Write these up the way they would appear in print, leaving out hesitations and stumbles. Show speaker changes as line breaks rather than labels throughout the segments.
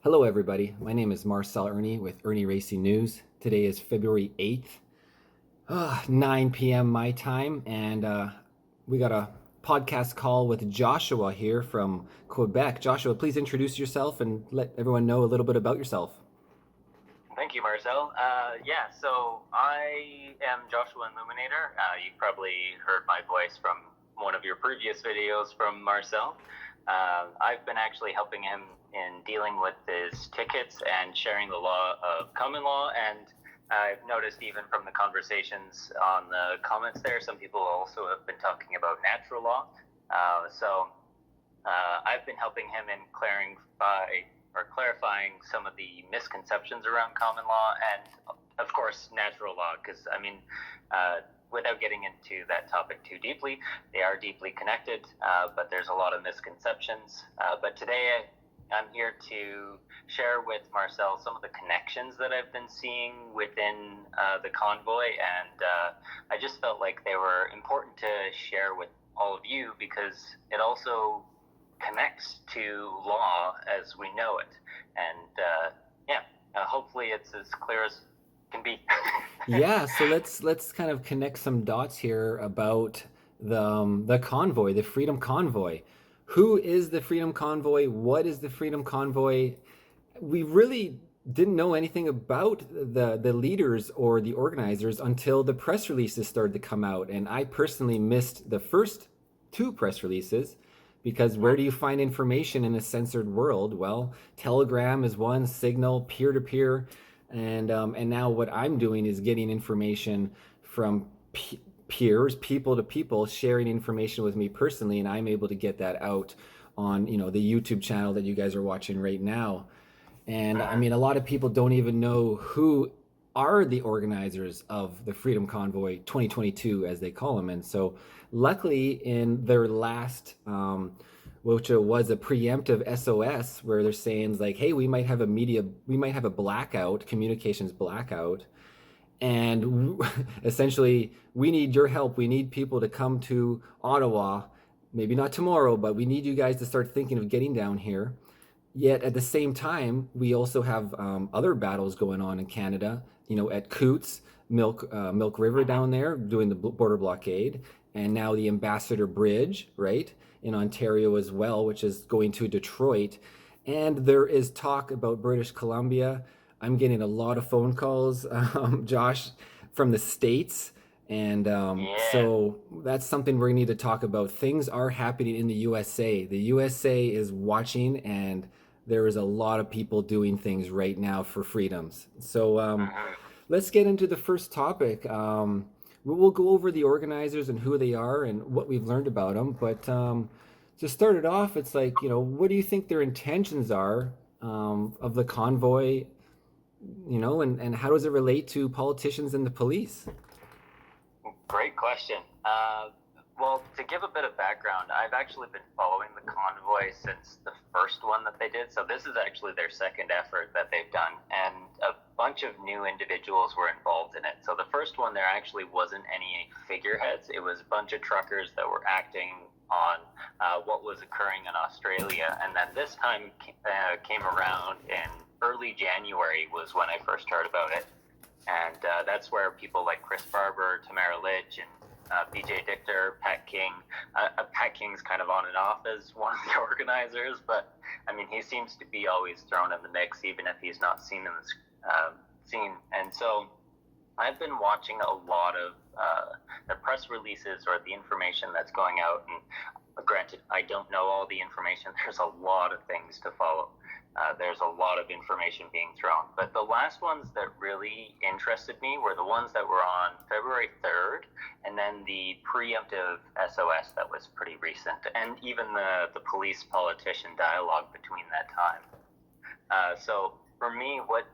Hello, everybody. My name is Marcel Ernie with Irnieracing News. Today is February 8th, 9 p.m. my time, and we got a podcast call with Joshua here from Quebec. Joshua, please introduce yourself and let everyone know a little bit about yourself.
Thank you, Marcel. So I am Joshua Illuminator. You've probably heard my voice from one of your previous videos from Marcel. I've been actually helping him in dealing with his tickets and sharing the law of common law, and I've noticed even from the conversations on the comments there, some people also have been talking about natural law. I've been helping him in clarifying some of the misconceptions around common law and, of course, natural law, because, without getting into that topic too deeply, they are deeply connected, but there's a lot of misconceptions. But today I'm here to share with Marcel some of the connections that I've been seeing within the convoy, and I just felt like they were important to share with all of you because it also connects to law as we know it, and hopefully it's as clear as can be.
Yeah, so let's kind of connect some dots here about the convoy, the Freedom Convoy. Who is the Freedom Convoy? What is the Freedom Convoy? We really didn't know anything about the leaders or the organizers until the press releases started to come out, and I personally missed the first two press releases because where do you find information in a censored world? Well, Telegram is one, Signal, peer-to-peer, and now what I'm doing is getting information from peers, people to people, sharing information with me personally, and I'm able to get that out on the YouTube channel that you guys are watching right now. And I mean, a lot of people don't even know who are the organizers of the Freedom Convoy 2022, as they call them. And so luckily in their last, which was a preemptive SOS, where they're saying like, hey, we might have a blackout, communications blackout. And essentially, we need your help. We need people to come to Ottawa, maybe not tomorrow, but we need you guys to start thinking of getting down here. Yet at the same time, we also have other battles going on in Canada, at Coots, Milk River down there, doing the border blockade, and now the Ambassador Bridge, right, in Ontario as well, which is going to Detroit. And there is talk about British Columbia. I'm getting a lot of phone calls, Josh, from the States. And so that's something we're going to need to talk about. Things are happening in the USA. The USA is watching, and there is a lot of people doing things right now for freedoms. So let's get into the first topic. We'll go over the organizers and who they are and what we've learned about them. But to start it off, it's like, what do you think their intentions are of the convoy, and how does it relate to politicians and the police?
Great question. Well, to give a bit of background, I've actually been following the convoy since the first one that they did. So this is actually their second effort that they've done, and a bunch of new individuals were involved in it. So the first one, there actually wasn't any figureheads. It was a bunch of truckers that were acting on what was occurring in Australia. And then this time came around in early January was when I first heard about it. And that's where people like Chris Barber, Tamara Leach, and BJ Dichter, Pat King. Pat King's kind of on and off as one of the organizers, but I mean, he seems to be always thrown in the mix, even if he's not seen in the scene. And so I've been watching a lot of the press releases or the information that's going out. And granted, I don't know all the information. There's a lot of things to follow. There's a lot of information being thrown. But the last ones that really interested me were the ones that were on February 3rd, and then the preemptive SOS that was pretty recent, and even the police-politician dialogue between that time. So for me, what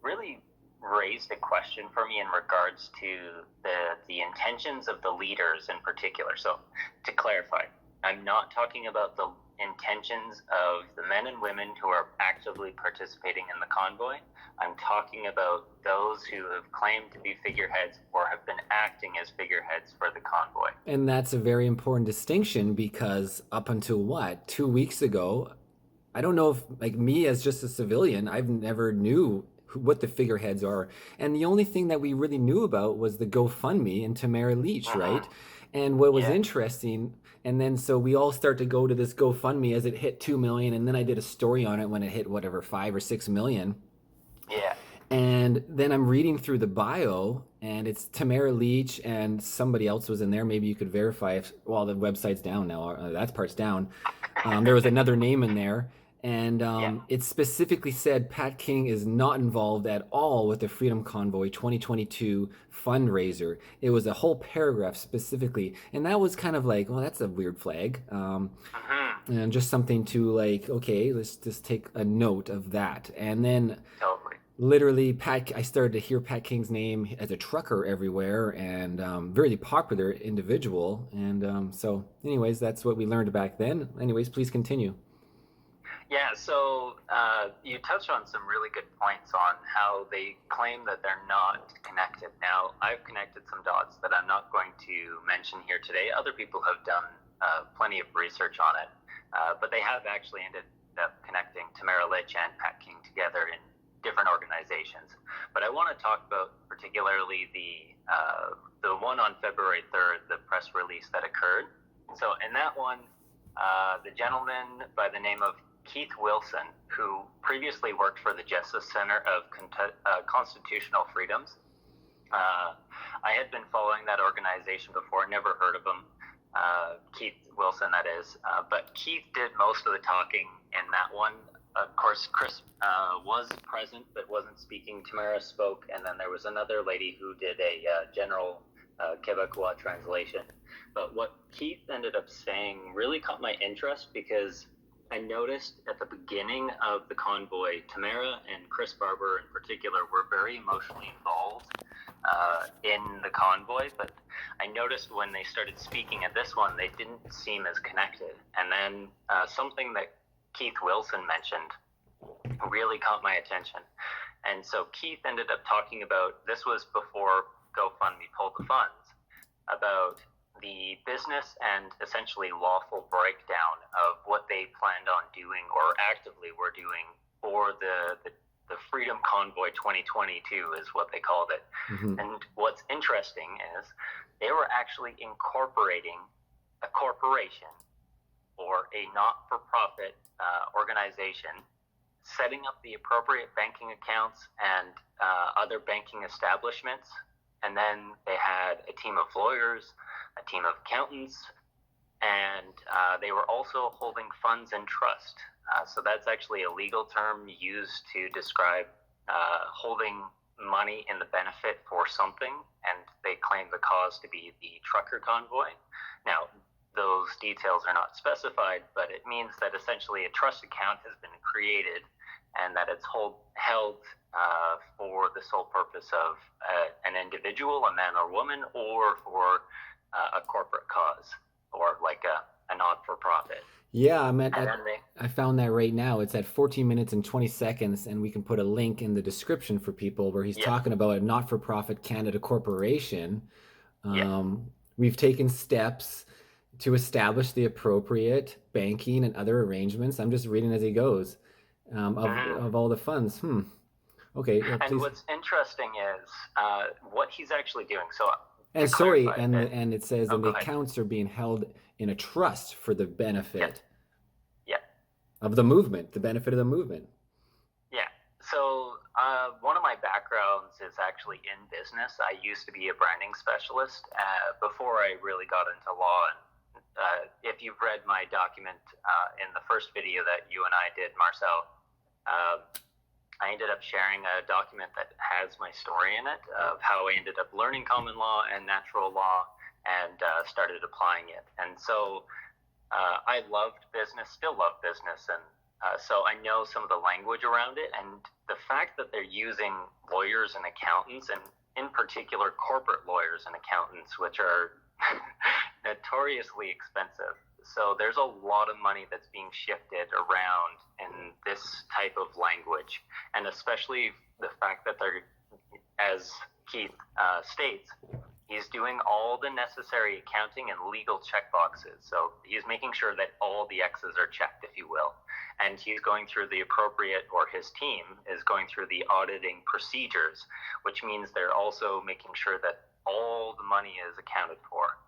really raised a question for me in regards to the intentions of the leaders in particular. So to clarify, I'm not talking about the intentions of the men and women who are actively participating in the convoy. I'm talking about those who have claimed to be figureheads or have been acting as figureheads for the convoy.
And that's a very important distinction because up until 2 weeks ago, I don't know if, like me as just a civilian, I've never knew what the figureheads are. And the only thing that we really knew about was the GoFundMe and Tamara Leach, right?
Mm-hmm.
And what was
Yeah.
interesting, and then so we all start to go to this GoFundMe as it hit 2 million, and then I did a story on it when it hit whatever 5 or 6 million.
Yeah.
And then I'm reading through the bio, and it's Tamara Leach and somebody else was in there. Maybe you could verify if, well, the website's down now. That part's down. There was another name in there, and
Yeah.
it specifically said Pat King is not involved at all with the Freedom Convoy 2022 fundraiser. It was a whole paragraph specifically, and that was kind of like, well, that's a weird flag.
Mm-hmm.
And just something to like, okay, let's just take a note of that. And then
Totally.
literally I started to hear Pat King's name as a trucker everywhere, and very popular individual. And so anyways, that's what we learned back then. Anyways, please continue.
Yeah, so you touched on some really good points on how they claim that they're not connected. Now, I've connected some dots that I'm not going to mention here today. Other people have done plenty of research on it, but they have actually ended up connecting Tamara Leach and Pat King together in different organizations. But I want to talk about particularly the one on February 3rd, the press release that occurred. So in that one, the gentleman by the name of Keith Wilson, who previously worked for the Justice Center of Constitutional Freedoms. I had been following that organization before, never heard of him. Keith Wilson, that is. But Keith did most of the talking in that one. Of course, Chris was present but wasn't speaking. Tamara spoke, and then there was another lady who did a general Quebecois translation. But what Keith ended up saying really caught my interest because I noticed at the beginning of the convoy, Tamara and Chris Barber in particular were very emotionally involved in the convoy, but I noticed when they started speaking at this one, they didn't seem as connected. And then something that Keith Wilson mentioned really caught my attention. And so Keith ended up talking about, this was before GoFundMe pulled the funds, about the business and essentially lawful breakdown of what they planned on doing or actively were doing for the Freedom Convoy 2022 is what they called it. Mm-hmm. And what's interesting is they were actually incorporating a corporation or a not-for-profit organization, setting up the appropriate banking accounts and other banking establishments. And then they had a team of lawyers, a team of accountants, and they were also holding funds in trust. So that's actually a legal term used to describe holding money in the benefit for something, and they claim the cause to be the trucker convoy. Now, those details are not specified, but it means that essentially a trust account has been created and that it's held for the sole purpose of an individual, a man or woman, or for a corporate cause, or like a not-for-profit.
Yeah, I found that right now. It's at 14 minutes and 20 seconds, and we can put a link in the description for people where he's talking about a not-for-profit Canada corporation. We've taken steps to establish the appropriate banking and other arrangements. I'm just reading as he goes of all the funds. Okay. Yeah,
and what's interesting is what he's actually doing. So.
And sorry, and it says the accounts are being held in a trust for the benefit of the movement, the benefit of the movement.
Yeah. So one of my backgrounds is actually in business. I used to be a branding specialist before I really got into law. And if you've read my document in the first video that you and I did, Marcel, I ended up sharing a document that has my story in it of how I ended up learning common law and natural law and started applying it. And so I loved business, still love business. And so I know some of the language around it. And the fact that they're using lawyers and accountants, and in particular corporate lawyers and accountants, which are notoriously expensive. So there's a lot of money that's being shifted around in this type of language, and especially the fact that they're, as Keith states, he's doing all the necessary accounting and legal checkboxes. So he's making sure that all the X's are checked, if you will. and he's going through the appropriate, or his team is going through the auditing procedures, which means they're also making sure that all the money is accounted for.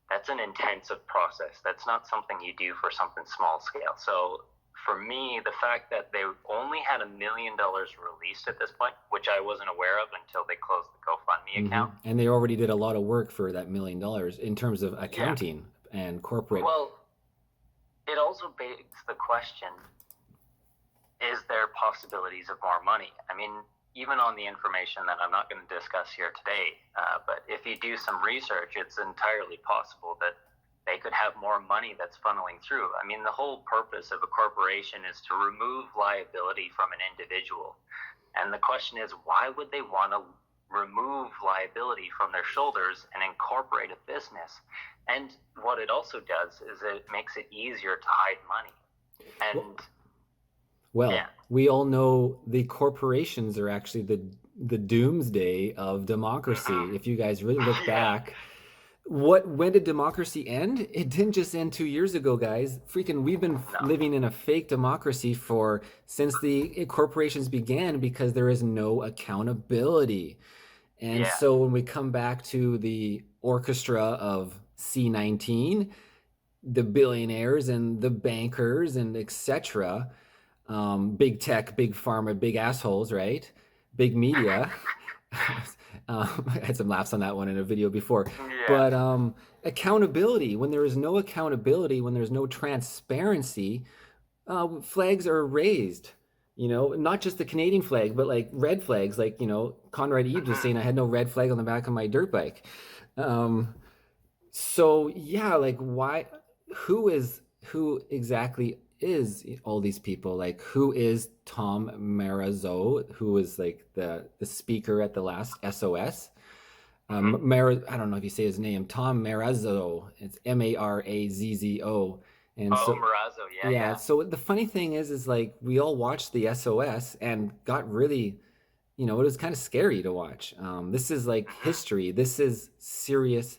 That's an intensive process. That's not something you do for something small scale. So for me, the fact that they only had $1 million released at this point, which I wasn't aware of until they closed the GoFundMe account.
And they already did a lot of work for that $1 million in terms of accounting and corporate.
Well, it also begs the question, is there possibilities of more money? I mean, even on the information that I'm not going to discuss here today, but if you do some research, it's entirely possible that they could have more money that's funneling through. I mean, the whole purpose of a corporation is to remove liability from an individual. And the question is, why would they want to remove liability from their shoulders and incorporate a business? And what it also does is it makes it easier to hide money. And
we all know the corporations are actually the doomsday of democracy. If you guys really look back, when did democracy end? It didn't just end 2 years ago, guys. We've been living in a fake democracy since the corporations began, because there is no accountability. And so when we come back to the orchestra of C19, the billionaires and the bankers and etc., big tech, big pharma, big assholes, right? Big media. I had some laughs on that one in a video before. But accountability, when there is no accountability, when there's no transparency, flags are raised. Not just the Canadian flag, but like red flags, like, Conrad Eaves was saying I had no red flag on the back of my dirt bike. So like, why, who exactly is all these people? Like, who is Tom Marazzo, who was like the speaker at the last SOS? I don't know if you say his name, Tom Marazzo. It's Marazzo. And
Marazzo,
So the funny thing is like, we all watched the SOS and got really, it was kind of scary to watch. This is like history. This is serious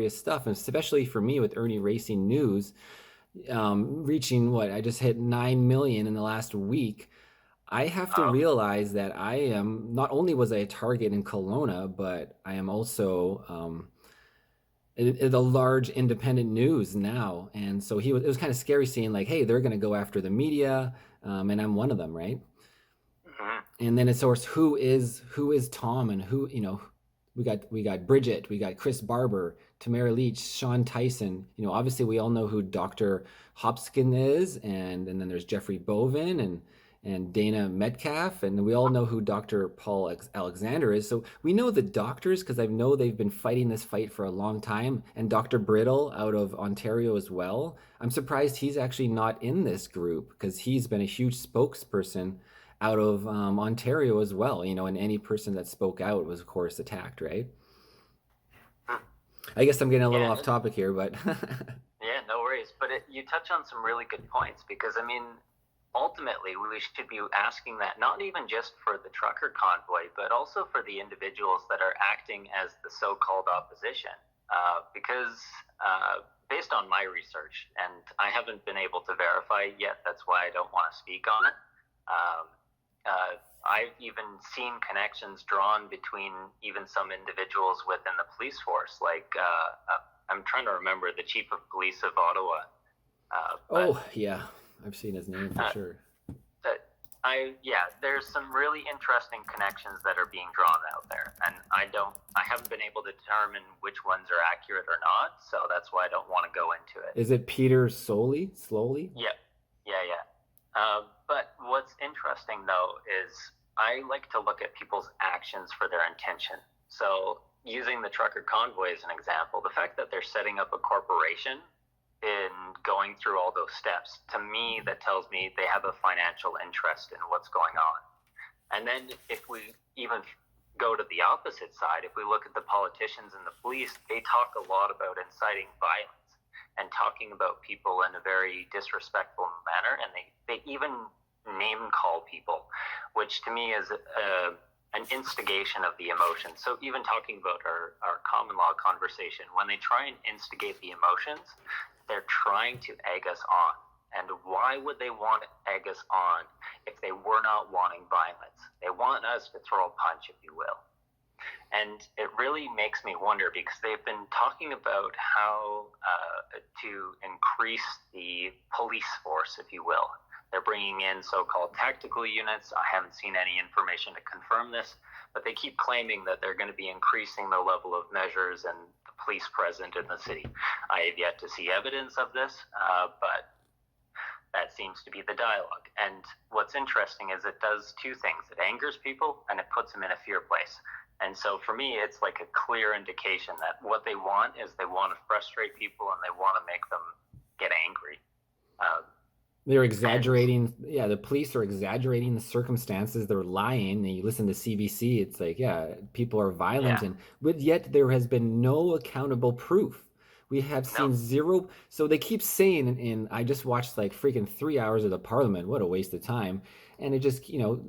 stuff, and especially for me with Irnieracing News, reaching I just hit 9 million in the last week. I have to realize that I am, not only was I a target in Kelowna, but I am also the large independent news now. And so it was kind of scary seeing like, hey, they're going to go after the media, and I'm one of them, right? And then it's source, who is Tom, and who, we got Bridgette, we got Chris Barber, Tamara Leach, Sean Tyson. Obviously we all know who Dr. Hopkinson is, and then there's Jeffrey Bovin and Dana Metcalf, and we all know who Dr. Paul Alexander is. So we know the doctors, because I know they've been fighting this fight for a long time, and Dr. Brittle out of Ontario as well. I'm surprised he's actually not in this group, because he's been a huge spokesperson out of Ontario as well, and any person that spoke out was, of course, attacked, right? I guess I'm getting a little off topic here, but...
Yeah, no worries. But you touch on some really good points, because, I mean, ultimately, we should be asking that not even just for the trucker convoy, but also for the individuals that are acting as the so-called opposition. Because based on my research, and I haven't been able to verify yet, that's why I don't want to speak on it, I've even seen connections drawn between even some individuals within the police force. Like, I'm trying to remember the chief of police of Ottawa.
I've seen his name for sure.
There's some really interesting connections that are being drawn out there, and I haven't been able to determine which ones are accurate or not, so that's why I don't want to go into it.
Is it Peter Slowly?
Yeah. But what's interesting, though, is I like to look at people's actions for their intention. So using the trucker convoy as an example, the fact that they're setting up a corporation in going through all those steps, to me, that tells me they have a financial interest in what's going on. And then if we even go to the opposite side, if we look at the politicians and the police, they talk a lot about inciting violence and talking about people in a very disrespectful manner, and they even name call people, which to me is an instigation of the emotion. So even talking about our common law conversation, when they try and instigate the emotions, they're trying to egg us on. And why would they want to egg us on if they were not wanting violence? They want us to throw a punch, if you will. And it really makes me wonder, because they've been talking about how to increase the police force, if you will. They're bringing in so-called tactical units. I haven't seen any information to confirm this, but they keep claiming that they're going to be increasing the level of measures and the police present in the city. I have yet to see evidence of this, but that seems to be the dialogue. And what's interesting is it does two things. It angers people and it puts them in a fear place. And so for me, it's like a clear indication that what they want is they want to frustrate people and they want to make them get angry.
They're exaggerating. Yeah, the police are exaggerating the circumstances. They're lying. And you listen to CBC, it's like, yeah, people are violent,
Yeah.
but yet there has been no accountable proof. We have seen zero. So they keep saying, and I just watched like freaking 3 hours of the Parliament. What a waste of time. And it just,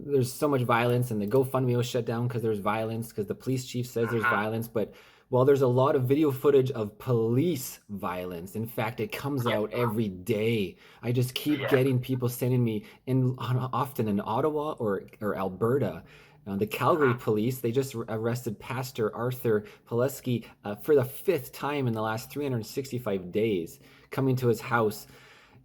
there's so much violence, and the GoFundMe was shut down because there's violence, because the police chief says there's violence. But well, there's a lot of video footage of police violence. In fact, it comes out every day. I just keep getting people sending me, often in Ottawa or Alberta. The Calgary police, they just arrested Pastor Arthur Pileski for the 5th time in the last 365 days, coming to his house.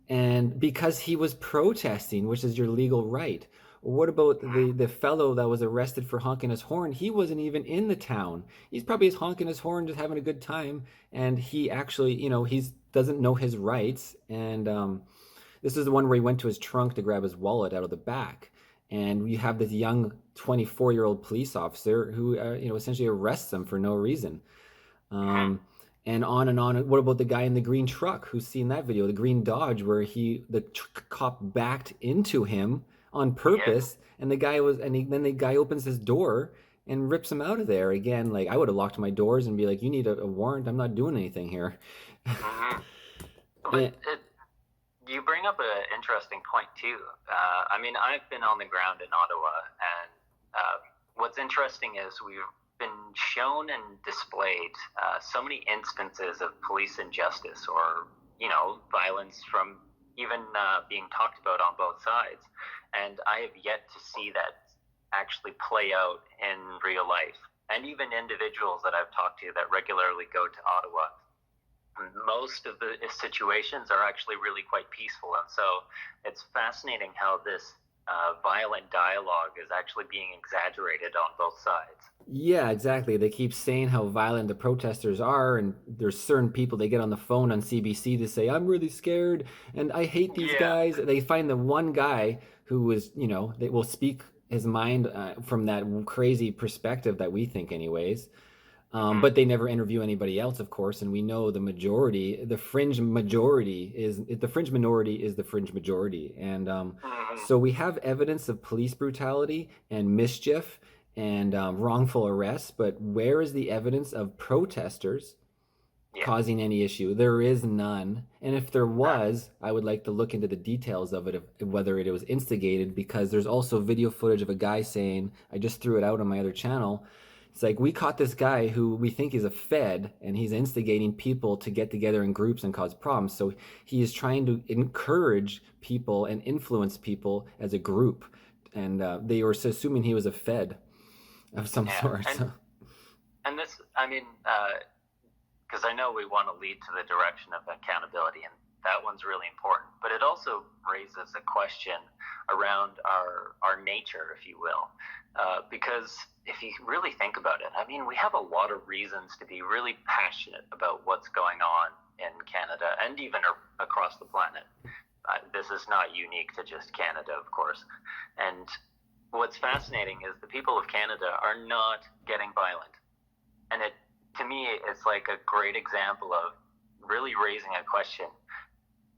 And because he was protesting, which is your legal right. What about the fellow that was arrested for honking his horn? He wasn't even in the town. He's probably just honking his horn, just having a good time. And he actually, he doesn't know his rights. And this is the one where he went to his trunk to grab his wallet out of the back. And you have this young 24-year-old police officer who, essentially arrests him for no reason. And on and on. What about the guy in the green truck who's seen that video, the green Dodge, where the cop backed into him on purpose, and the guy then the guy opens his door and rips him out of there again. Like, I would have locked my doors and be like, "You need a warrant. I'm not doing anything here."
But you bring up an interesting point too. I mean, I've been on the ground in Ottawa, and what's interesting is we've been shown and displayed so many instances of police injustice, or violence from even being talked about on both sides, and I have yet to see that actually play out in real life. And even individuals that I've talked to that regularly go to Ottawa, most of the situations are actually really quite peaceful. And so it's fascinating how this violent dialogue is actually being exaggerated on both sides.
Yeah, exactly. They keep saying how violent the protesters are, and there's certain people they get on the phone on CBC to say, "I'm really scared and I hate these guys." They find the one guy who is, they will speak his mind from that crazy perspective that we think anyways. But they never interview anybody else, of course, and we know the fringe minority is the fringe majority. And so we have evidence of police brutality and mischief and wrongful arrests, but where is the evidence of protesters causing any issue? There is none. And if there was, I would like to look into the details of it, whether it was instigated, because there's also video footage of a guy saying, I just threw it out on my other channel, it's like, we caught this guy who we think is a Fed, and he's instigating people to get together in groups and cause problems. So he is trying to encourage people and influence people as a group. And they were assuming he was a Fed of some sort.
And this, I mean, because I know we want to lead to the direction of accountability, and that one's really important. But it also raises a question around our nature, if you will. Because if you really think about it, I mean, we have a lot of reasons to be really passionate about what's going on in Canada and even across the planet. This is not unique to just Canada, of course. And what's fascinating is the people of Canada are not getting violent. And to me, it's like a great example of really raising a question.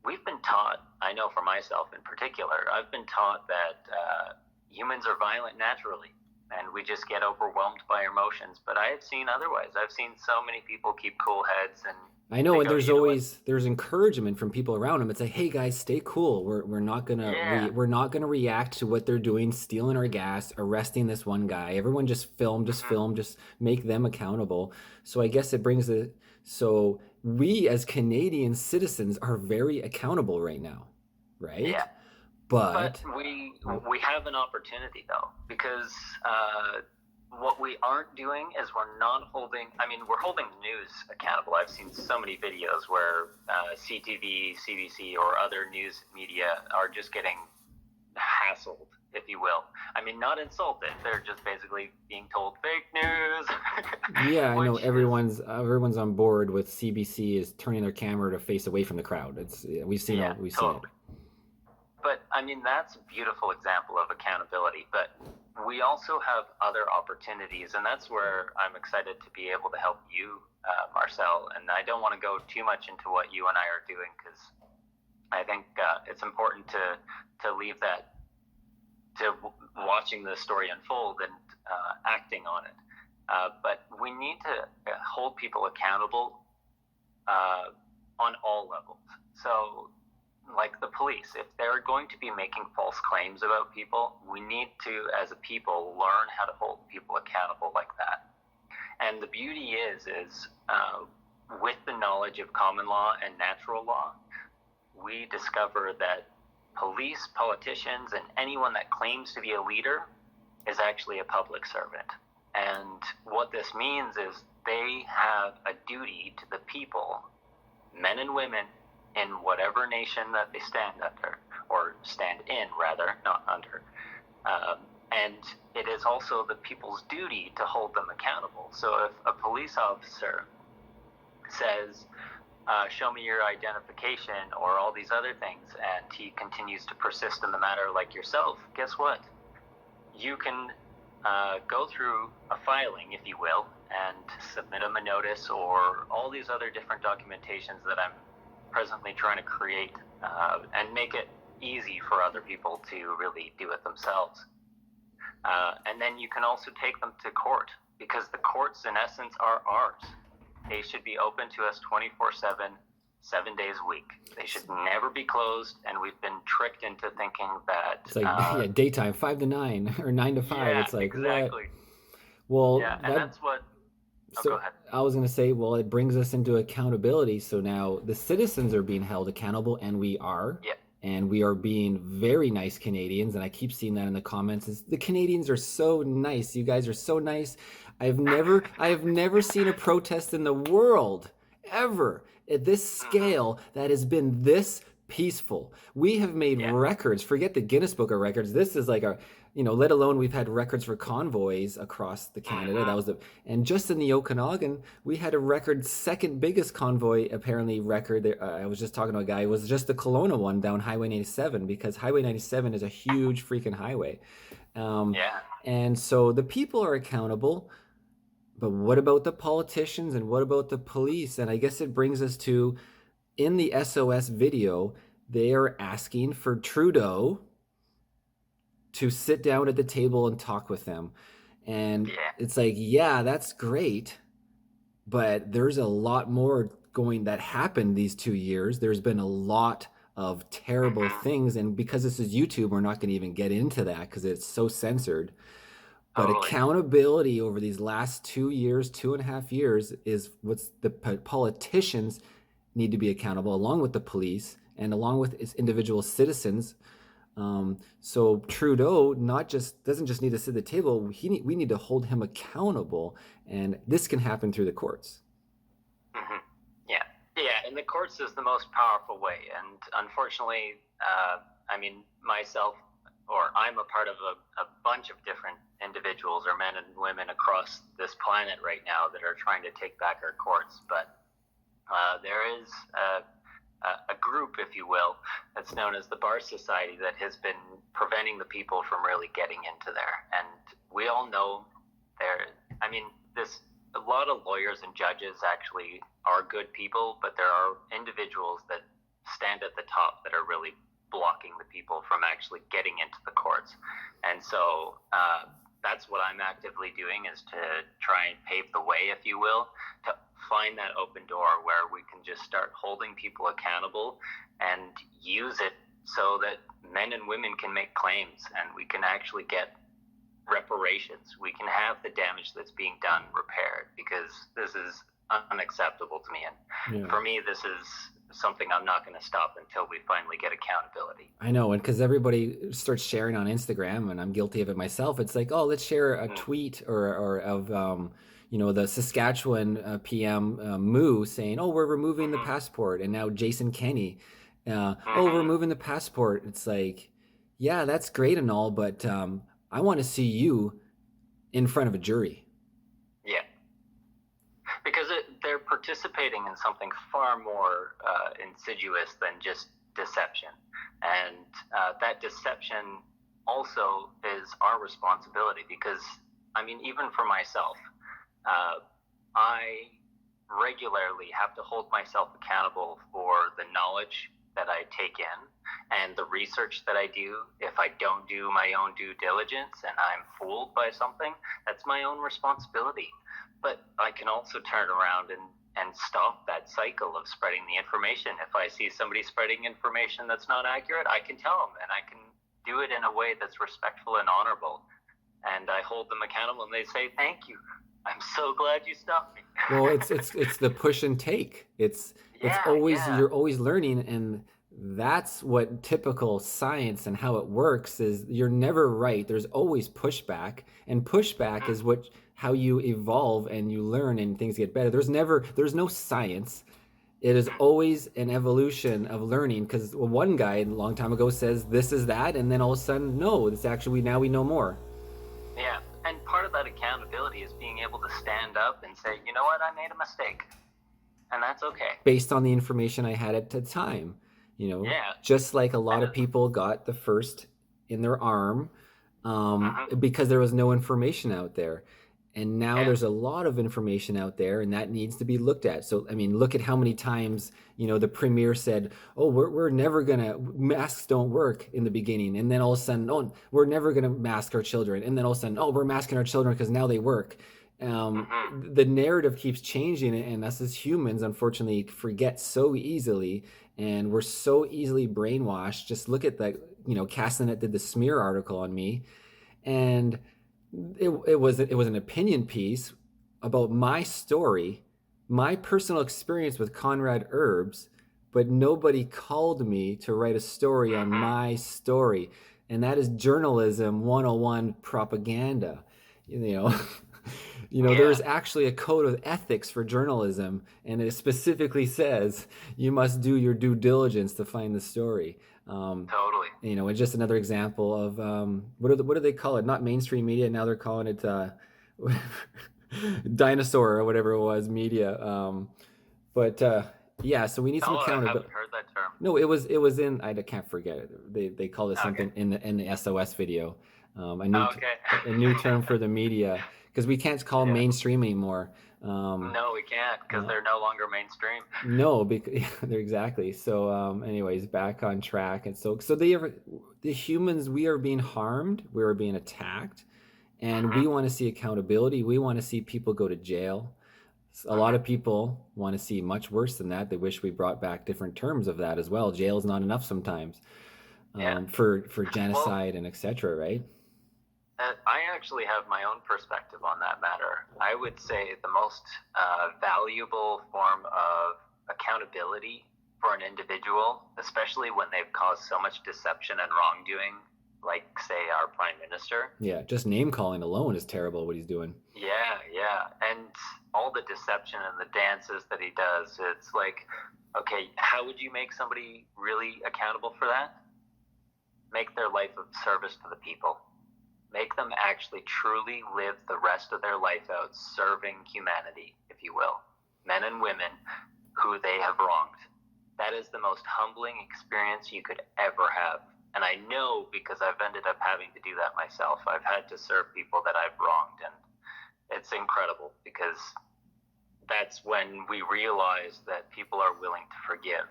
We've been taught, I know for myself in particular, I've been taught that humans are violent naturally, and we just get overwhelmed by our emotions. But I have seen otherwise. I've seen so many people keep cool heads, and
I know, and there's encouragement from people around them. It's like, hey guys, stay cool. We're not gonna we're not gonna react to what they're doing, stealing our gas, arresting this one guy. Everyone just film, just make them accountable. So I guess it brings so we as Canadian citizens are very accountable right now, right?
Yeah. But
But
we have an opportunity though, because what we aren't doing is we're not holding. I mean, we're holding news accountable. I've seen so many videos where CTV, CBC, or other news media are just getting hassled, if you will. I mean, not insulted. They're just basically being told fake news.
yeah, I know
Which is,
everyone's on board with CBC is turning their camera to face away from the crowd. It's
yeah,
we've seen it.
totally. But I mean, that's a beautiful example of accountability. But we also have other opportunities, and that's where I'm excited to be able to help you, Marcel. And I don't want to go too much into what you and I are doing, because I think it's important to leave that to watching the story unfold and acting on it. But we need to hold people accountable on all levels. So, like the police, if they're going to be making false claims about people, we need to, as a people, learn how to hold people accountable like that. And the beauty is with the knowledge of common law and natural law, we discover that police, politicians, and anyone that claims to be a leader is actually a public servant. And what this means is they have a duty to the people, men and women, in whatever nation that they stand under, or stand in rather, not under. And it is also the people's duty to hold them accountable. So if a police officer says, show me your identification, or all these other things, and he continues to persist in the matter like yourself, guess what? You can go through a filing, if you will, and submit him a notice, or all these other different documentations that I'm presently trying to create, and make it easy for other people to really do it themselves. And then you can also take them to court, because the courts in essence are ours. They should be open to us 24/7, 7 days a week. They should never be closed, and we've been tricked into thinking that
It's like daytime 5 to 9 or 9 to 5.
Yeah,
It's like
exactly.
what? Well,
Yeah, and that's what.
so
Go ahead.
I was going to say, well, it brings us into accountability. So now the citizens are being held accountable, and we are.
Yeah.
And we are being very nice Canadians, and I keep seeing that in the comments. The Canadians are so nice. You guys are so nice. I have never seen a protest in the world ever at this scale that has been this peaceful. We have made records. Forget the Guinness Book of Records. This is like let alone we've had records for convoys across the Canada. That was and just in the Okanagan, we had a record, second biggest convoy apparently record. I was just talking to a guy. It was just the Kelowna one down Highway 97, because Highway 97 is a huge freaking highway. And so the people are accountable. But what about the politicians, and what about the police? And I guess it brings us to, in the SOS video, they are asking for Trudeau to sit down at the table and talk with them. And it's like, yeah, that's great, but there's a lot more that happened these 2 years. There's been a lot of terrible things, and because this is YouTube, we're not going to even get into that because it's so censored. But accountability over these last 2 years, 2.5 years, is what's the politicians need to be accountable, along with the police and along with its individual citizens. So Trudeau doesn't just need to sit at the table. We need to hold him accountable, and this can happen through the courts.
Yeah, and the courts is the most powerful way. And unfortunately, myself, or I'm a part of a bunch of different individuals, or men and women across this planet right now, that are trying to take back our courts. But there is a group, if you will, that's known as the Bar Society, that has been preventing the people from really getting into there. And we all know a lot of lawyers and judges actually are good people, but there are individuals that stand at the top that are really blocking the people from actually getting into the courts. And so that's what I'm actively doing, is to try and pave the way, if you will, to find that open door where we can just start holding people accountable and use it so that men and women can make claims, and we can actually get reparations. We can have the damage that's being done repaired, because this is unacceptable to me. And for me, this is something I'm not going to stop until we finally get accountability.
I know, and because everybody starts sharing on Instagram, and I'm guilty of it myself. It's like, oh, let's share a tweet or of the Saskatchewan PM Moo saying, oh, we're removing the passport, and now Jason Kenney, oh, we're removing the passport. It's like, yeah, that's great and all, but I want to see you in front of a jury.
Yeah, because they're participating in something far more insidious than just deception. And that deception also is our responsibility because, I mean, even for myself, I regularly have to hold myself accountable for the knowledge that I take in and the research that I do. If I don't do my own due diligence and I'm fooled by something, that's my own responsibility. But I can also turn around and stop that cycle of spreading the information. If I see somebody spreading information that's not accurate, I can tell them, and I can do it in a way that's respectful and honorable. And I hold them accountable, and they say, "Thank you. I'm so glad you stopped me."
Well, it's the push and take. It's always you're always learning, and that's what typical science and how it works is. You're never right. There's always pushback, and pushback is how you evolve and you learn and things get better. There's no science. It is always an evolution of learning, because one guy a long time ago says this is that, and then all of a sudden, no, it's actually now we know more.
Yeah, and part of that accountability is being able to stand up and say, you know what, I made a mistake, and that's okay.
Based on the information I had at the time, just like a lot of people got the first in their arm because there was no information out there. And now there's a lot of information out there, and that needs to be looked at. So, I mean, look at how many times, the premier said, oh, we're never going to, masks don't work in the beginning. And then all of a sudden, oh, we're never going to mask our children. And then all of a sudden, oh, we're masking our children because now they work. The narrative keeps changing, and us as humans, unfortunately, forget so easily. And we're so easily brainwashed. Just look at the, Castanet did the smear article on me. And it was an opinion piece about my story, my personal experience with Conrad Herbs, but nobody called me to write a story on my story. And that is journalism 101 propaganda. There's actually a code of ethics for journalism, and it specifically says you must do your due diligence to find the story.
Totally.
And just another example of what do they call it? Not mainstream media. Now they're calling it dinosaur or whatever it was, media. So we need some accountability.
I haven't heard that term.
No, it was in. I can't forget it. They called it something in the SOS video. A new term for the media, because we can't call them mainstream anymore.
No, we can't, because they're no longer mainstream.
No, because they're exactly. So, anyways, back on track. And so the humans, we are being harmed, we are being attacked, and we want to see accountability. We want to see people go to jail. A lot of people want to see much worse than that. They wish we brought back different terms of that as well. Jail is not enough sometimes for genocide and etc. Right?
I actually have my own perspective on that matter. I would say the most valuable form of accountability for an individual, especially when they've caused so much deception and wrongdoing, like, say, our prime minister.
Yeah, just name calling alone is terrible what he's doing.
Yeah. And all the deception and the dances that he does, it's like, okay, how would you make somebody really accountable for that? Make their life of service to the people. Make them actually truly live the rest of their life out serving humanity, if you will, men and women who they have wronged. That is the most humbling experience you could ever have. And I know, because I've ended up having to do that myself. I've had to serve people that I've wronged, and it's incredible, because that's when we realize that people are willing to forgive.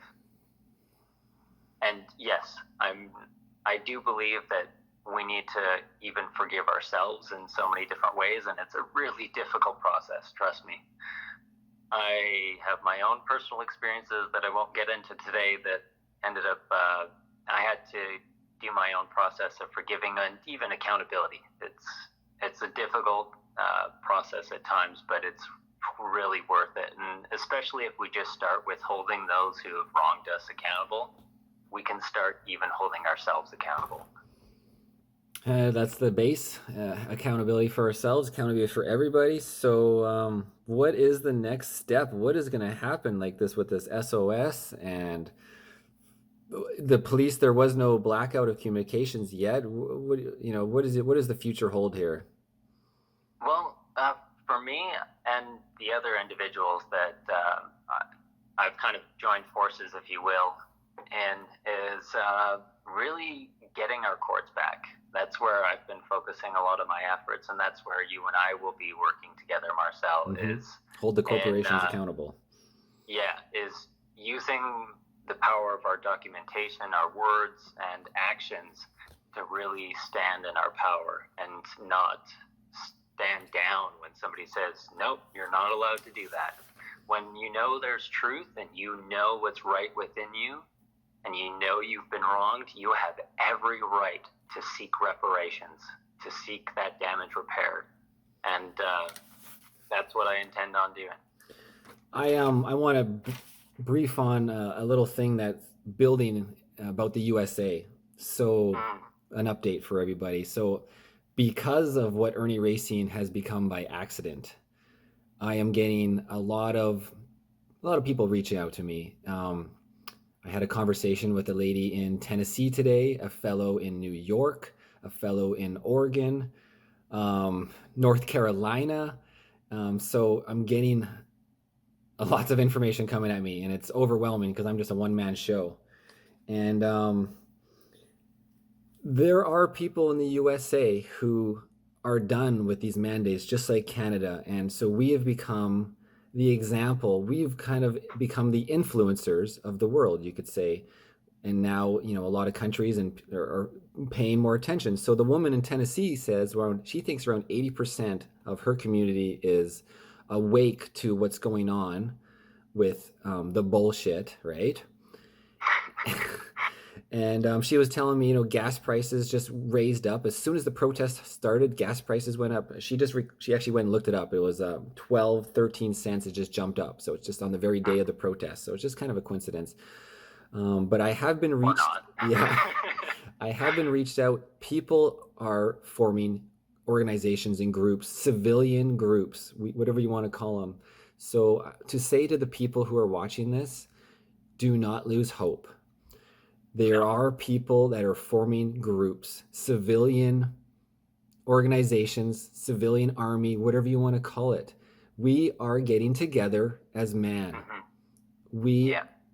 And yes, I do believe that we need to even forgive ourselves in so many different ways, and it's a really difficult process, trust me. I have my own personal experiences that I won't get into today that ended up, I had to do my own process of forgiving and even accountability. It's a difficult process at times, but it's really worth it. And especially if we just start with holding those who have wronged us accountable, we can start even holding ourselves accountable.
That's the base. Accountability for ourselves, accountability for everybody. So, what is the next step? What is going to happen like this with this SOS and the police? There was no blackout of communications yet. What is it? What does the future hold here?
Well, for me and the other individuals that I've kind of joined forces, if you will, and is really getting our courts back. That's where I've been focusing a lot of my efforts, and that's where you and I will be working together, Marcel, is
hold the corporations accountable.
Yeah, is using the power of our documentation, our words and actions to really stand in our power and not stand down when somebody says, nope, you're not allowed to do that. When you know there's truth and you know what's right within you and you know you've been wronged, you have every right to seek reparations, to seek that damage repaired. And that's what I intend on doing.
I want to brief on a little thing that's building about the USA. So an update for everybody. So because of what Irnieracing has become by accident, I am getting a lot of people reaching out to me. I had a conversation with a lady in Tennessee today, a fellow in New York, a fellow in Oregon, North Carolina. So I'm getting lots of information coming at me, and it's overwhelming because I'm just a one-man show. And there are people in the USA who are done with these mandates, just like Canada. And so we have become the example. We've kind of become the influencers of the world, you could say. And now, a lot of countries are paying more attention. So the woman in Tennessee says she thinks around 80% of her community is awake to what's going on with the bullshit, right? And she was telling me, gas prices just raised up. As soon as the protest started, gas prices went up. She actually went and looked it up. It was 12, 13 cents. It just jumped up. So it's just on the very day of the protest. So it's just kind of a coincidence. But I have been reached. Yeah, I have been reached out. People are forming organizations and groups, civilian groups, whatever you want to call them. So to say to the people who are watching this, do not lose hope. There are people that are forming groups, civilian organizations, civilian army, whatever you want to call it. We are getting together as man.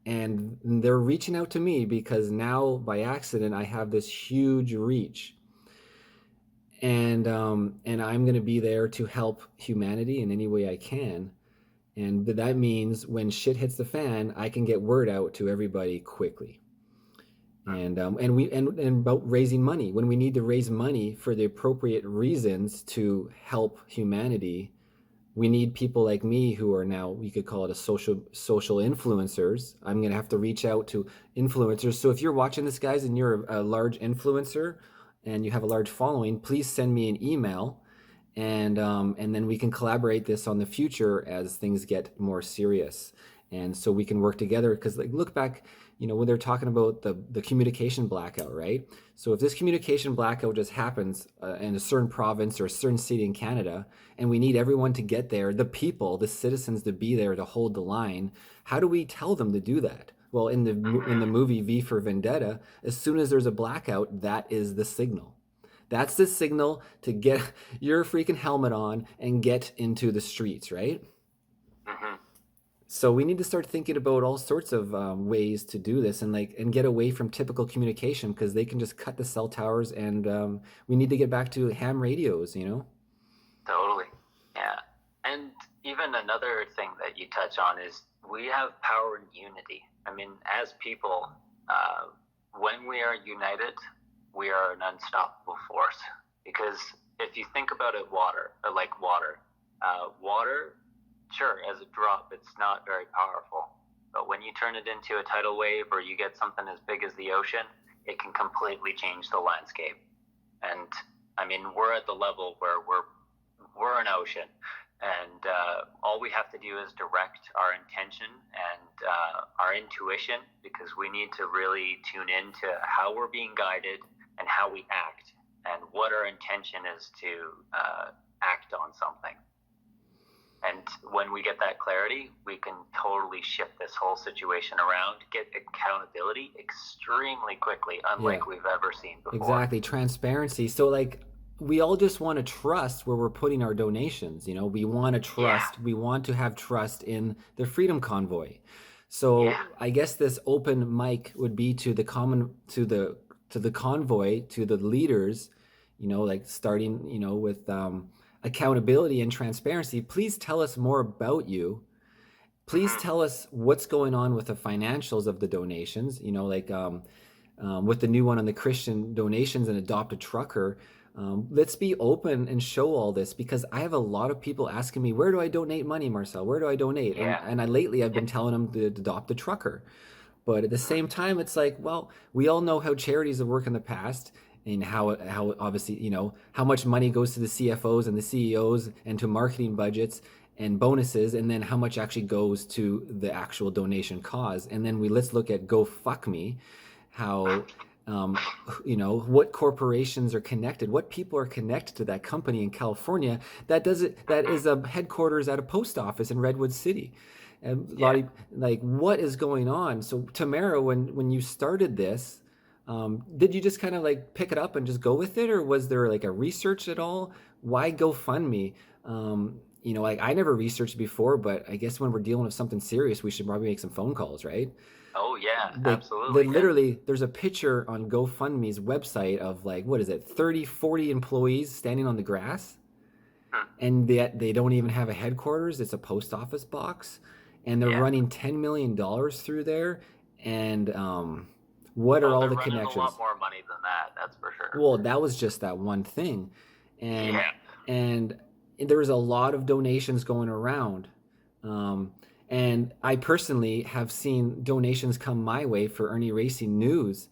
And they're reaching out to me because now by accident I have this huge reach. And I'm going to be there to help humanity in any way I can. And that means when shit hits the fan, I can get word out to everybody quickly. And about raising money. When we need to raise money for the appropriate reasons to help humanity, we need people like me who are now, we could call it a social influencers. I'm going to have to reach out to influencers. So if you're watching this, guys, and you're a large influencer and you have a large following, please send me an email, and then we can collaborate this on the future as things get more serious. And so we can work together, because look back, when they're talking about the communication blackout, right? So if this communication blackout just happens in a certain province or a certain city in Canada, and we need everyone to get there, the people, the citizens to be there to hold the line, how do we tell them to do that? Well, in the movie V for Vendetta, as soon as there's a blackout, that is the signal. That's the signal to get your freaking helmet on and get into the streets, right?
Mm-hmm.
So we need to start thinking about all sorts of ways to do this and get away from typical communication, because they can just cut the cell towers, and we need to get back to ham radios,
Totally. Yeah. And even another thing that you touch on is we have power in unity. I mean, as people, when we are united, we are an unstoppable force. Because if you think about it, water, sure, as a drop, it's not very powerful. But when you turn it into a tidal wave, or you get something as big as the ocean, it can completely change the landscape. And I mean, we're at the level where we're an ocean. and all we have to do is direct our intention and our intuition, because we need to really tune into how we're being guided and how we act, and what our intention is to act on something. And when we get that clarity, we can totally shift this whole situation around, get accountability extremely quickly, unlike we've ever seen before.
Exactly, transparency. So like, we all just want to trust where we're putting our donations. You know, we want to trust, we want to have trust in the Freedom Convoy. So I guess this open mic would be to the convoy, to the leaders, you know, like starting, you know, with accountability and transparency. Please tell us more about you. Please tell us what's going on with the financials of the donations, you know, like with the new one on the Christian donations and Adopt a Trucker. Let's be open and show all this, because I have a lot of people asking me, where do I donate money, Marcel? Where do I donate? And lately I've been telling them to adopt a trucker. But at the same time, it's like, well, we all know how charities have worked in the past, and how obviously, you know, how much money goes to the CFOs and the CEOs and to marketing budgets and bonuses, and then how much actually goes to the actual donation cause. And then let's look at GoFuckMe, how you know, what corporations are connected, what people are connected to that company in California that is a headquarters at a post office in Redwood City. And a lot of, like, what is going on? So Tamara, when you started this, did you just kind of like pick it up and just go with it, or was there like a research at all? Why GoFundMe? You know, like, I never researched before, but I guess when we're dealing with something serious, we should probably make some phone calls, right?
Oh yeah, absolutely.
Literally, there's a picture on GoFundMe's website of like, what is it, 30, 40 employees standing on the grass, and they don't even have a headquarters. It's a post office box, and they're running $10 million through there, and what are all the connections?
A lot more money than that, that's for sure.
Well, that was just that one thing, and there was a lot of donations going around, and I personally have seen donations come my way for Irnieracing news,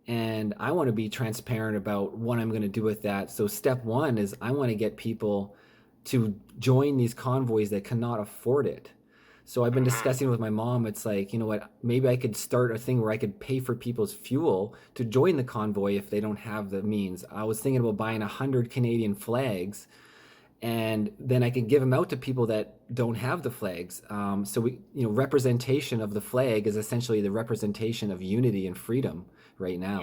and I want to be transparent about what I'm going to do with that. So step one is I want to get people to join these convoys that cannot afford it. So I've been discussing with my mom, it's like, you know what, maybe I could start a thing where I could pay for people's fuel to join the convoy if they don't have the means. I was thinking about buying 100 Canadian flags, and then I could give them out to people that don't have the flags. So we, you know, representation of the flag is essentially the representation of unity and freedom right now.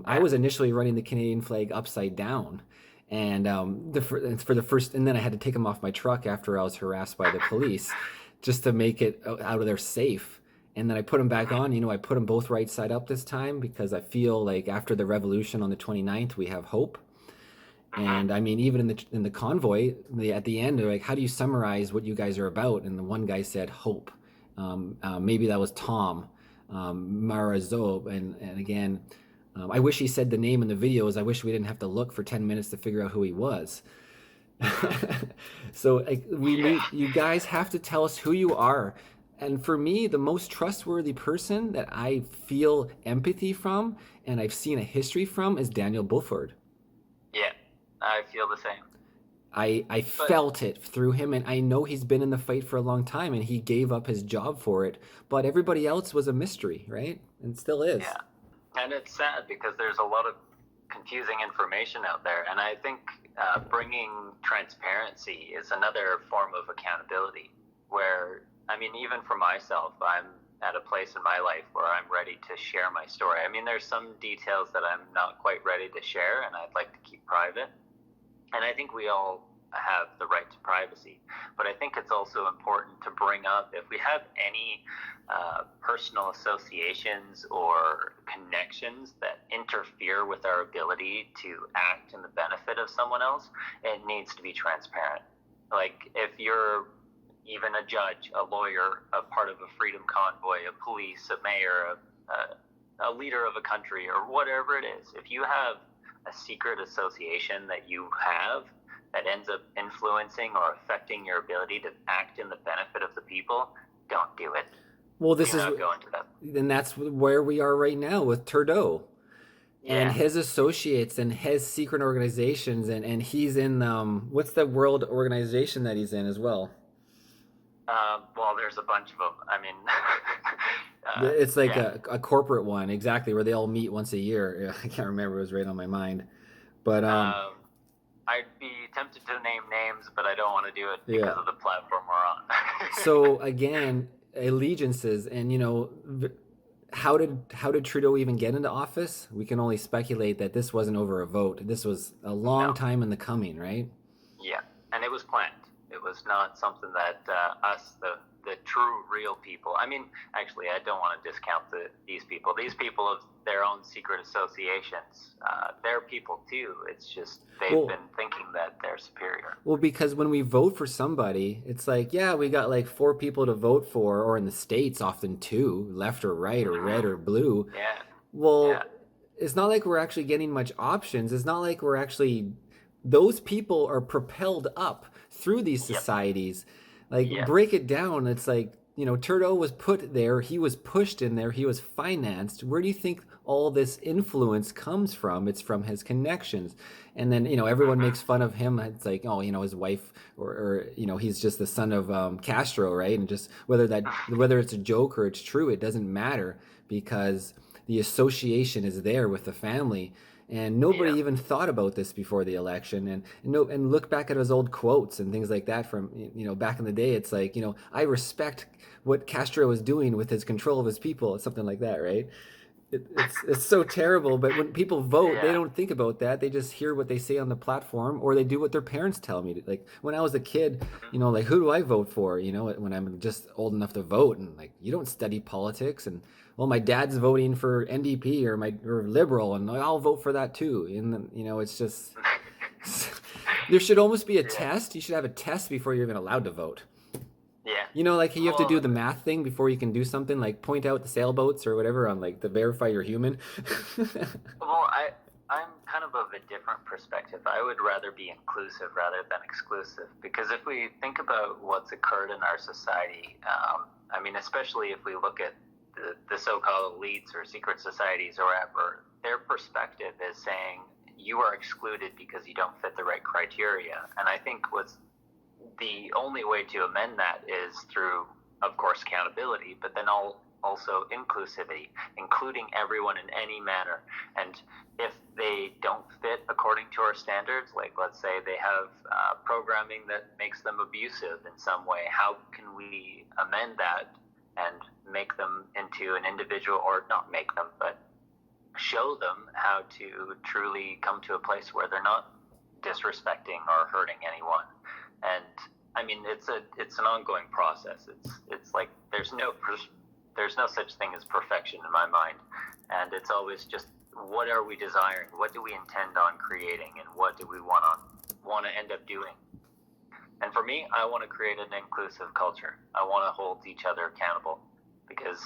I was initially running the Canadian flag upside down, and for the first, and then I had to take them off my truck after I was harassed by the police, just to make it out of there safe. And then I put them back on. You know, I put them both right side up this time, because I feel like after the revolution on the 29th, we have hope. And I mean, even in the convoy, at the end, they're like, how do you summarize what you guys are about? And the one guy said hope. Maybe that was Tom Marazo. And again, I wish he said the name in the videos. I wish we didn't have to look for 10 minutes to figure out who he was. So you guys have to tell us who you are. And for me, the most trustworthy person that I feel empathy from, and I've seen a history from, is Daniel Bulford.
Yeah, I feel the same.
I felt it through him, and I know he's been in the fight for a long time, and he gave up his job for it. But everybody else was a mystery, right? And still is.
Yeah, and it's sad because there's a lot of confusing information out there, and I think bringing transparency is another form of accountability, where, I mean, even for myself, I'm at a place in my life where I'm ready to share my story. I mean, there's some details that I'm not quite ready to share, and I'd like to keep private. And I think we all have the right to privacy. But I think it's also important to bring up, if we have any personal associations or connections that interfere with our ability to act in the benefit of someone else, it needs to be transparent. Like, if you're even a judge, a lawyer, a part of a freedom convoy, a police, a mayor, a leader of a country, or whatever it is, if you have a secret association that you have that ends up influencing or affecting your ability to act in the benefit of the people, don't do it.
Well, and that's where we are right now with Trudeau. and
Yeah.
his associates and his secret organizations, and he's in what's the world organization that he's in as well?
Well, there's a bunch of them. I mean,
It's like
yeah.
a corporate one, exactly, where they all meet once a year. I can't remember; it was right on my mind. But
I'd be tempted to name names, but I don't want to do it
yeah.
because of the platform we're on.
So again, allegiances, and how did Trudeau even get into office? We can only speculate that this wasn't over a vote. This was a long
No.
time in the coming, right?
Yeah, and it was planned. It was not something that us, the true, real people. I mean, actually, I don't want to discount these people. These people have their own secret associations. They're people too. It's just they've been thinking that they're superior.
Well, because when we vote for somebody, it's like, yeah, we got like four people to vote for, or in the States, often two, left or right, or red or blue.
Yeah,
Well,
yeah,
it's not like we're actually getting much options. It's not like we're actually, those people are propelled up through these
yep,
societies. Like,
yep.
break it down. It's like, Trudeau was put there, he was pushed in there, he was financed. Where do you think all this influence comes from? It's from his connections. And then, everyone makes fun of him. It's like, oh, his wife, or he's just the son of Castro, right? And just whether it's a joke or it's true, it doesn't matter, because the association is there with the family. And nobody
Yeah.
even thought about this before the election. And no, and look back at his old quotes and things like that from back in the day. It's like, I respect what Castro was doing with his control of his people. It's something like that, right? It's so terrible. But when people vote, they
Yeah.
don't think about that. They just hear what they say on the platform, or they do what their parents tell me. Like when I was a kid, like, who do I vote for? When I'm just old enough to vote, and like, you don't study politics. And well, my dad's voting for NDP or Liberal, and I'll vote for that too. And then, it's just there should almost be a
Yeah.
test. You should have a test before you're even allowed to vote.
Yeah.
Like you have to do
Well,
the math thing before you can do something, like point out the sailboats or whatever on like to verify you're human.
well, I'm kind of a different perspective. I would rather be inclusive rather than exclusive, because if we think about what's occurred in our society, I mean, especially if we look at the so-called elites or secret societies or whatever, their perspective is saying you are excluded because you don't fit the right criteria. And I think what's the only way to amend that is through, of course, accountability, but then also inclusivity, including everyone in any manner. And if they don't fit according to our standards, like let's say they have programming that makes them abusive in some way, how can we amend that and make them into an individual, or not make them, but show them how to truly come to a place where they're not disrespecting or hurting anyone. And I mean, it's an ongoing process. It's like there's no such thing as perfection in my mind, and it's always just, what are we desiring? What do we intend on creating, and what do we want to end up doing? And for me, I want to create an inclusive culture. I want to hold each other accountable, because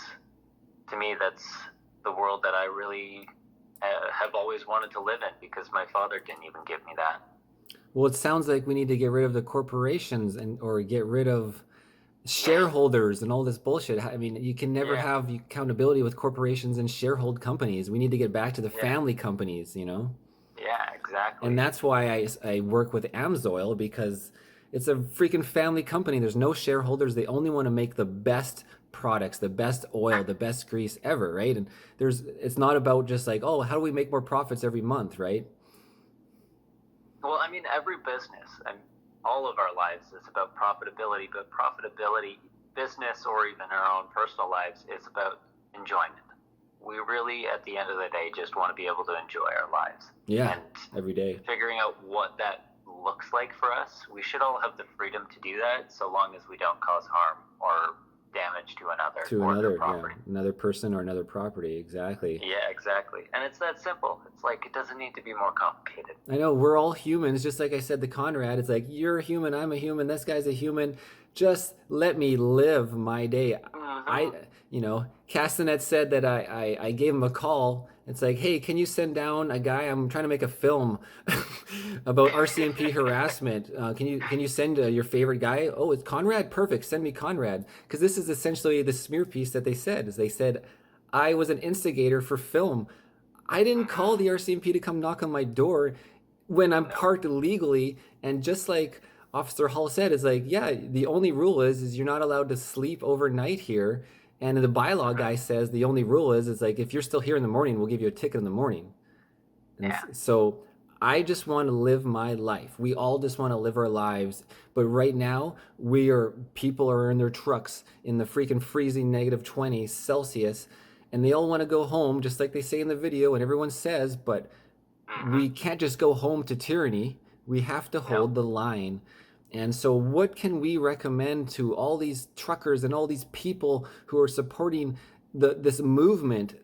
to me, that's the world that I really have always wanted to live in, because my father didn't even give me that.
Well, it sounds like we need to get rid of the corporations or get rid of shareholders and all this bullshit. I mean, you can never have accountability with corporations and sharehold companies. We need to get back to the family companies,
Yeah, exactly.
And that's why I work with AMSOIL, because it's a freaking family company. There's no shareholders. They only want to make the best products, the best oil, the best grease ever, right? And it's not about just like, oh, how do we make more profits every month, right?
Well, I mean, every business and all of our lives is about profitability, but profitability, business or even our own personal lives, is about enjoyment. We really, at the end of the day, just want to be able to enjoy our lives.
Yeah,
and
every day.
Figuring out what that looks like for us, we should all have the freedom to do that, so long as we don't cause harm or damage to another property.
Another person or another property. Exactly.
Yeah, exactly. And it's that simple. It's like, it doesn't need to be more complicated.
I know, we're all humans, just like I said to Conrad. It's like, you're a human, I'm a human, this guy's a human. Just let me live my day. Castanet said that I gave him a call. It's like, hey, can you send down a guy? I'm trying to make a film about RCMP harassment. Can you send your favorite guy? Oh, it's Conrad? Perfect. Send me Conrad. Because this is essentially the smear piece that they said. Is they said, I was an instigator for film. I didn't call the RCMP to come knock on my door when I'm
No.
parked illegally. And just like Officer Hall said, it's like, yeah, the only rule is you're not allowed to sleep overnight here. And the bylaw
Mhm.
guy says the only rule is like, if you're still here in the morning, we'll give you a ticket in the morning. And
Yeah.
so I just want to live my life. We all just want to live our lives. But right now, people are in their trucks in the freaking freezing -20 Celsius, and they all want to go home, just like they say in the video, and everyone says, but
Hmm.
we can't just go home to tyranny. We have to
No.
hold the line. And so, what can we recommend to all these truckers and all these people who are supporting this movement,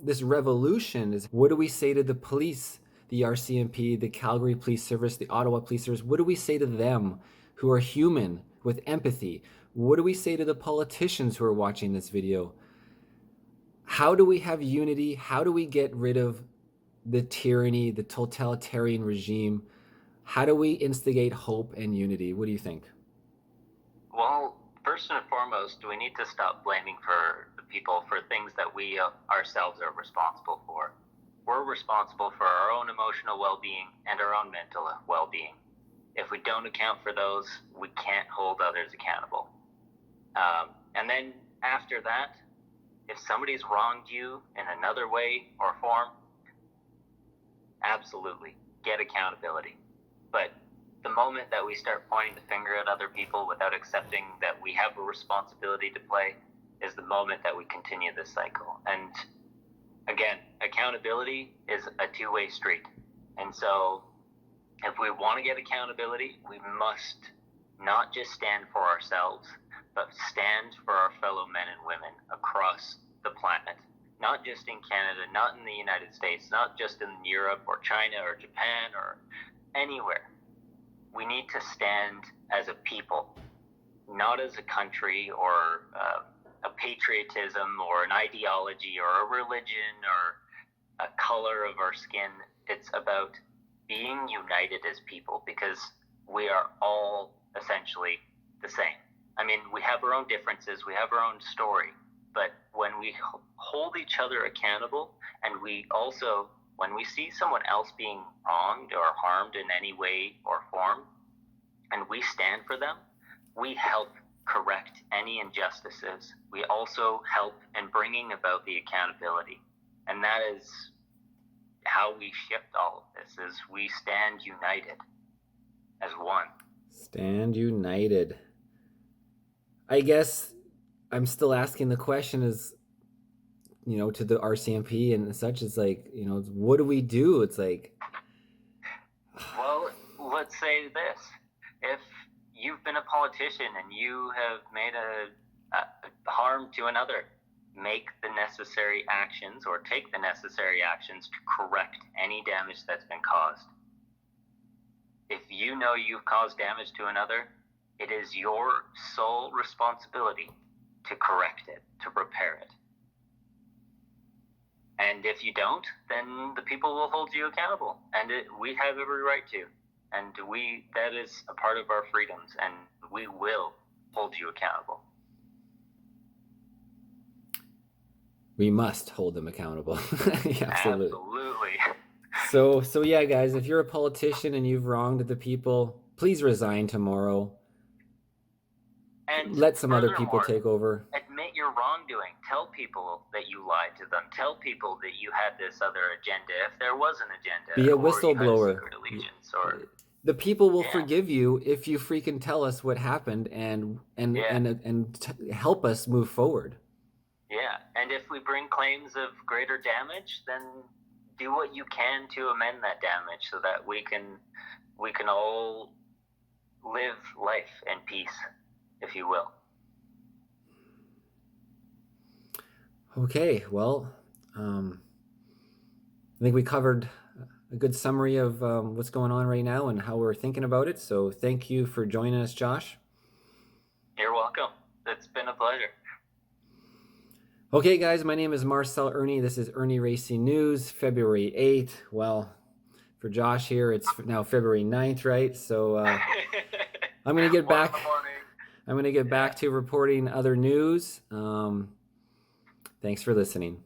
this revolution? Is what do we say to the police, the RCMP, the Calgary Police Service, the Ottawa Police Service? What do we say to them who are human with empathy? What do we say to the politicians who are watching this video? How do we have unity? How do we get rid of the tyranny, the totalitarian regime? How do we instigate hope and unity? What do you think?
Well, first and foremost, we need to stop blaming for the people for things that we ourselves are responsible for. We're responsible for our own emotional well-being and our own mental well-being. If we don't account for those, we can't hold others accountable. And then after that, if somebody's wronged you in another way or form, absolutely get accountability. But the moment that we start pointing the finger at other people without accepting that we have a responsibility to play is the moment that we continue this cycle. And again, accountability is a two-way street. And so if we want to get accountability, we must not just stand for ourselves, but stand for our fellow men and women across the planet. Not just in Canada, not in the United States, not just in Europe or China or Japan or anywhere. We need to stand as a people, not as a country or a patriotism or an ideology or a religion or a color of our skin. It's about being united as people because we are all essentially the same. I mean, we have our own differences, we have our own story, but when we hold each other accountable and we also, when we see someone else being wronged or harmed in any way or form, and we stand for them, we help correct any injustices. We also help in bringing about the accountability. And that is how we shift all of this, is we stand united as one.
Stand united. I guess I'm still asking the question is, to the RCMP and such, it's like, what do we do? It's like,
well, let's say this. If you've been a politician and you have made a harm to another, make the necessary actions or take the necessary actions to correct any damage that's been caused. If you know you've caused damage to another, it is your sole responsibility to correct it, to repair it. And if you don't, then the people will hold you accountable. And we have every right to. And that is a part of our freedoms, and we will hold you accountable.
We must hold them accountable. Yeah, absolutely.
Absolutely.
So yeah, guys, if you're a politician and you've wronged the people, please resign tomorrow.
And
let some other people take over.
Admit your wrongdoing. Tell people that you lied to them. Tell people that you had this other agenda, if there was an agenda.
Be a
or
whistleblower.
You had a secret allegiance, or
the people will forgive you if you freaking tell us what happened and help us move forward.
Yeah, and if we bring claims of greater damage, then do what you can to amend that damage so that we can all live life in peace, if you will.
Okay, well, I think we covered a good summary of what's going on right now and how we're thinking about it. So thank you for joining us, Josh.
You're welcome. It's been a pleasure.
Okay, guys, my name is Marcel Ernie. This is Irnieracing News, February 8th. Well, for Josh here, it's now February 9th, right? So I'm going to get back. I'm going to get back to reporting other news. Thanks for listening.